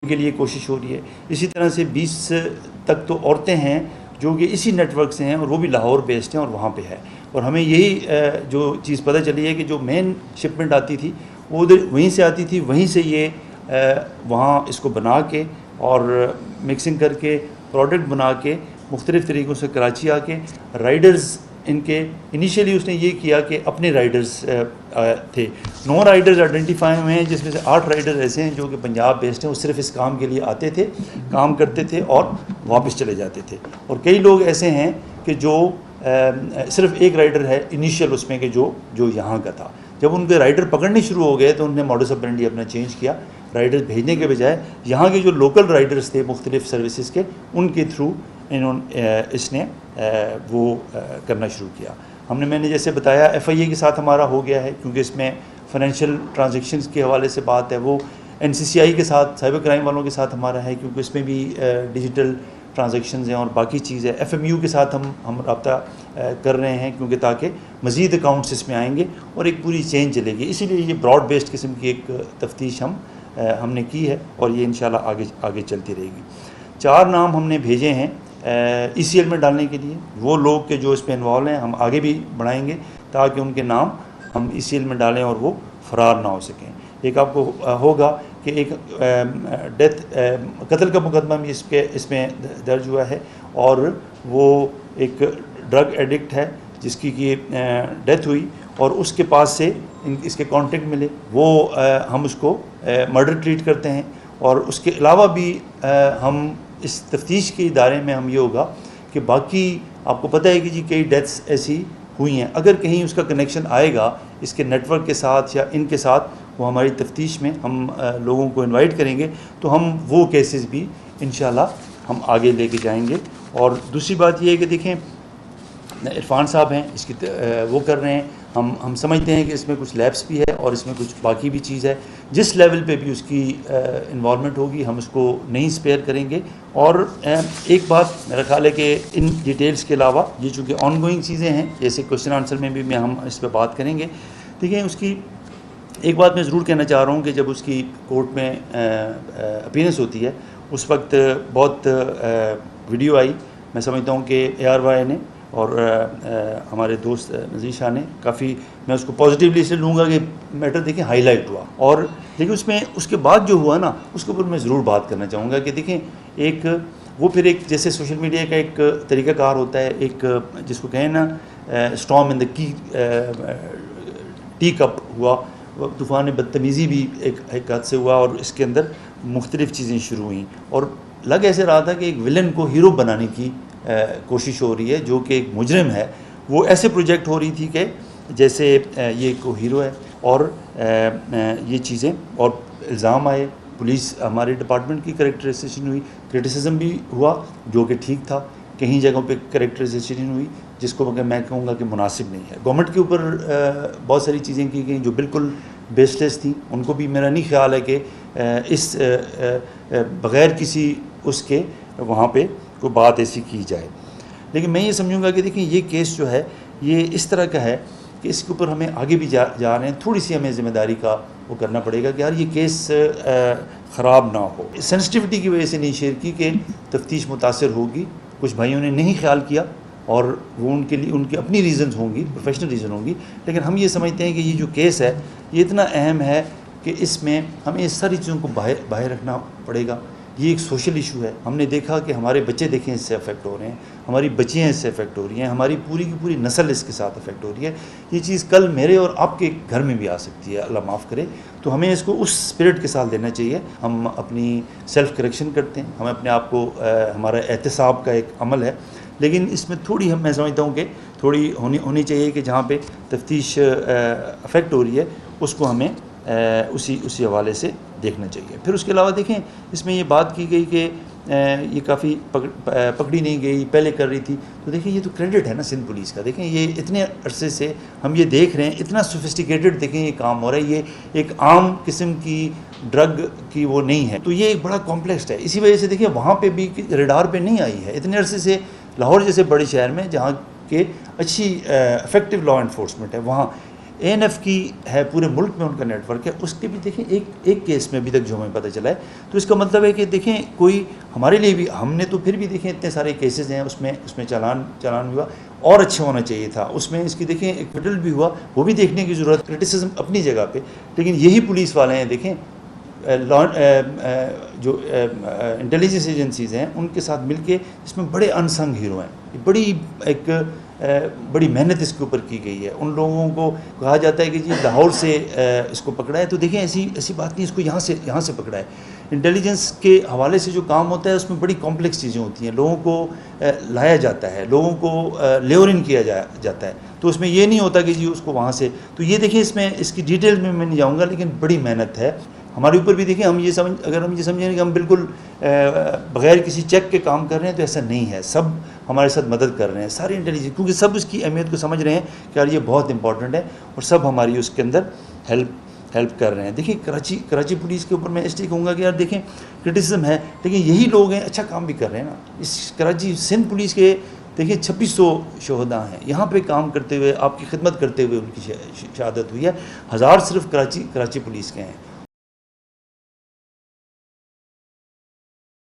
के लिए कोशिश हो रही है। इसी तरह से 20 तक तो औरतें हैं जो कि इसी नेटवर्क से हैं और वो भी लाहौर बेस्ड हैं और वहाँ पे है। और हमें यही जो चीज़ पता चली है कि जो मेन शिपमेंट आती थी वो उधर वहीं से आती थी, वहीं से ये वहाँ इसको बना के और मिक्सिंग करके प्रोडक्ट बना के मुख्तलिफ़ तरीक़ों से कराची आके राइडर्स इनके इनिशियली उसने ये किया कि अपने राइडर्स थे, 9 राइडर्स आइडेंटिफाई हुए हैं जिसमें से 8 राइडर्स ऐसे हैं जो कि पंजाब बेस्ड हैं। वो सिर्फ इस काम के लिए आते थे, काम करते थे और वापस चले जाते थे। और कई लोग ऐसे हैं कि जो सिर्फ एक राइडर है इनिशियल उसमें कि जो यहाँ का था। जब उनके राइडर पकड़ने शुरू हो गए तो उन्होंने मॉडस ऑपरेंडी अपना चेंज किया, राइडर्स भेजने के बजाय यहाँ के जो लोकल राइडर्स थे मुख्तलिफ़ सर्विसेज के उनके थ्रू इसने वो करना शुरू किया। मैंने जैसे बताया FIA के साथ हमारा हो गया है क्योंकि इसमें फाइनेंशियल ट्रांजैक्शंस के हवाले से बात है। वो NCCI के साथ साइबर क्राइम वालों के साथ हमारा है क्योंकि इसमें भी डिजिटल ट्रांजैक्शंस हैं और बाकी चीज़ है। FMU के साथ हम रब्ता कर रहे हैं क्योंकि ताकि मज़ीद अकाउंट्स इसमें आएंगे और एक पूरी चेन चलेगी। इसीलिए ये ब्रॉड बेस्ड किस्म की एक तफ्तीश हमने की है और ये इंशाल्लाह आगे चलती रहेगी। 4 नाम हमने भेजे हैं ECL में डालने के लिए। वो लोग के जो इसमें इन्वॉल्व हैं हम आगे भी बढ़ाएंगे ताकि उनके नाम हम ECL में डालें और वो फ़रार ना हो सकें। एक आपको होगा कि एक कत्ल का मुकदमा भी इसमें दर्ज हुआ है और वो एक ड्रग एडिक्ट है जिसकी कि डेथ हुई और उसके पास से इसके कॉन्टेक्ट मिले, वो हम उसको मर्डर ट्रीट करते हैं। और उसके अलावा भी हम इस तफ्तीश के इदारे में हम ये होगा कि बाकी आपको पता है कि जी कई डेथ्स ऐसी हुई हैं, अगर कहीं उसका कनेक्शन आएगा इसके नेटवर्क के साथ या इनके साथ, वो हमारी तफ्तीश में हम लोगों को इनवाइट करेंगे तो हम वो केसेस भी इंशाल्लाह हम आगे लेके जाएंगे। और दूसरी बात ये है कि देखें इरफान साहब हैं इसकी वो कर रहे हैं, हम समझते हैं कि इसमें कुछ लैब्स भी है और इसमें कुछ बाकी भी चीज़ है। जिस लेवल पे भी उसकी इन्वॉल्वमेंट होगी हम उसको नहीं स्पेयर करेंगे। और एक बात मेरा ख्याल है कि इन डिटेल्स के अलावा ये चूँकि ऑनगोइंग चीज़ें हैं, जैसे क्वेश्चन आंसर में भी हम इस पर बात करेंगे। देखिए उसकी एक बात मैं ज़रूर कहना चाह रहा हूँ कि जब उसकी कोर्ट में अपीयरेंस होती है उस वक्त बहुत वीडियो आई, मैं समझता हूँ कि ARY ने और हमारे दोस्त नज़ीर शाह ने काफ़ी, मैं उसको पॉजिटिवली इसलिए लूँगा कि मैटर देखिए हाईलाइट हुआ। और देखिए उसमें उसके बाद जो हुआ ना उसके ऊपर मैं ज़रूर बात करना चाहूँगा कि देखें एक वो फिर एक जैसे सोशल मीडिया का एक तरीक़ाकार होता है, एक जिसको कहें ना storm in the tea cup हुआ, तूफ़ान बदतमीज़ी भी एक हद से हुआ और इसके अंदर मुख्तलिफ़ चीज़ें शुरू हुई और लग ऐसे रहा था कि एक विलन को हीरो बनाने की कोशिश हो रही है जो कि एक मुजरिम है। वो ऐसे प्रोजेक्ट हो रही थी कि जैसे ये को हीरो है और ये चीज़ें और इल्ज़ाम आए, पुलिस हमारे डिपार्टमेंट की कैरेक्टराइजेशन हुई, क्रिटिसिज्म भी हुआ जो कि ठीक था, कहीं जगहों पे कैरेक्टराइजेशन हुई जिसको मैं कहूँगा कि मुनासिब नहीं है। गवर्नमेंट के ऊपर बहुत सारी चीज़ें की गई जो बिल्कुल बेसलेस थी, उनको भी मेरा नहीं ख्याल है कि इस बग़ैर किसी उसके वहाँ पे कोई बात ऐसी की जाए। लेकिन मैं ये समझूंगा कि देखिए ये केस जो है ये इस तरह का है कि इसके ऊपर हमें आगे भी जा रहे हैं, थोड़ी सी हमें ज़िम्मेदारी का वो करना पड़ेगा कि यार ये केस ख़राब ना हो। सेंसिटिविटी की वजह से नहीं शेयर की कि तफ्तीश मुतासर होगी, कुछ भाइयों ने नहीं ख्याल किया और वो उनके लिए उनकी अपनी रीज़न्स होंगी, प्रोफेशनल रीज़न होंगी। लेकिन हम ये समझते हैं कि ये जो केस है ये इतना अहम है कि इसमें हमें इस सारी चीज़ों को बाहर रखना पड़ेगा। ये एक सोशल इशू है। हमने देखा कि हमारे बच्चे देखें इससे अफेक्ट हो रहे हैं, हमारी बच्चियाँ इससे अफेक्ट हो रही हैं, हमारी पूरी की पूरी नस्ल इसके साथ अफेक्ट हो रही है। ये चीज़ कल मेरे और आपके घर में भी आ सकती है, अल्लाह माफ़ करे। तो हमें इसको उस स्पिरिट के साथ लेना चाहिए। हम अपनी सेल्फ़ करेक्शन करते हैं, हमें अपने आप को हमारा एहतसाब का एक अमल है, लेकिन इसमें थोड़ी मैं समझता हूँ कि थोड़ी होनी चाहिए कि जहाँ पे तफ्तीश अफेक्ट हो रही है उसको हमें उसी हवाले से देखना चाहिए। फिर उसके अलावा देखें इसमें ये बात की गई कि ये काफ़ी पकड़ी नहीं गई, पहले कर रही थी, तो देखिए ये तो क्रेडिट है ना सिंध पुलिस का। देखें ये इतने अरसे से हम ये देख रहे हैं, इतना सोफिस्टिकेटेड देखें ये काम हो रहा है, ये एक आम किस्म की ड्रग की वो नहीं है, तो ये एक बड़ा कॉम्प्लेक्स है। इसी वजह से देखिए वहाँ पे भी रडार पे नहीं आई है इतने अरसे से। लाहौर जैसे बड़े शहर में जहाँ के अच्छी इफेक्टिव लॉ इन्फोर्समेंट है, वहाँ ANF की है, पूरे मुल्क में उनका नेटवर्क है, उसके भी देखें एक केस में अभी तक जो हमें पता चला है। तो इसका मतलब है कि देखें कोई हमारे लिए भी, हमने तो फिर भी देखें इतने सारे केसेस हैं, उसमें चालान हुआ और अच्छा होना चाहिए था, उसमें इसकी देखें एक्विटल भी हुआ, वो भी देखने की ज़रूरत, क्रिटिसिज्म अपनी जगह पे। लेकिन यही पुलिस वाले हैं देखें, जो इंटेलिजेंस एजेंसीज़ हैं उनके साथ मिलके इसमें बड़े अनसंग हीरो हैं। बड़ी मेहनत इसके ऊपर की गई है। उन लोगों को कहा जाता है कि जी लाहौर से इसको पकड़ा है, तो देखें ऐसी बात नहीं, इसको यहाँ से पकड़ा है। इंटेलिजेंस के हवाले से जो काम होता है उसमें बड़ी कॉम्प्लेक्स चीज़ें होती हैं, लोगों को लाया जाता है, लोगों को लेवर इन किया जाता है, तो उसमें ये नहीं होता कि जी उसको वहाँ से। तो ये देखिए, इसमें इसकी डिटेल में मैं नहीं जाऊँगा, लेकिन बड़ी मेहनत है हमारे ऊपर भी। देखिए अगर हम ये समझें कि हम बिल्कुल बग़ैर किसी चेक के काम कर रहे हैं, तो ऐसा नहीं है। सब हमारे साथ मदद कर रहे हैं, सारे इंटेलिजेंस, क्योंकि सब उसकी अहमियत को समझ रहे हैं कि यार ये बहुत इंपॉर्टेंट है, और सब हमारी उसके अंदर हेल्प कर रहे हैं। देखिए कराची पुलिस के ऊपर मैं इसलिए कहूँगा कि यार देखें क्रिटिसिज्म है, लेकिन यही लोग हैं अच्छा काम भी कर रहे हैं ना। इस कराची सिंध पुलिस के देखिए 2600 शोहदा हैं, यहाँ पे काम करते हुए, आपकी खिदमत करते हुए उनकी शहादत हुई है। 1000 सिर्फ कराची पुलिस के हैं।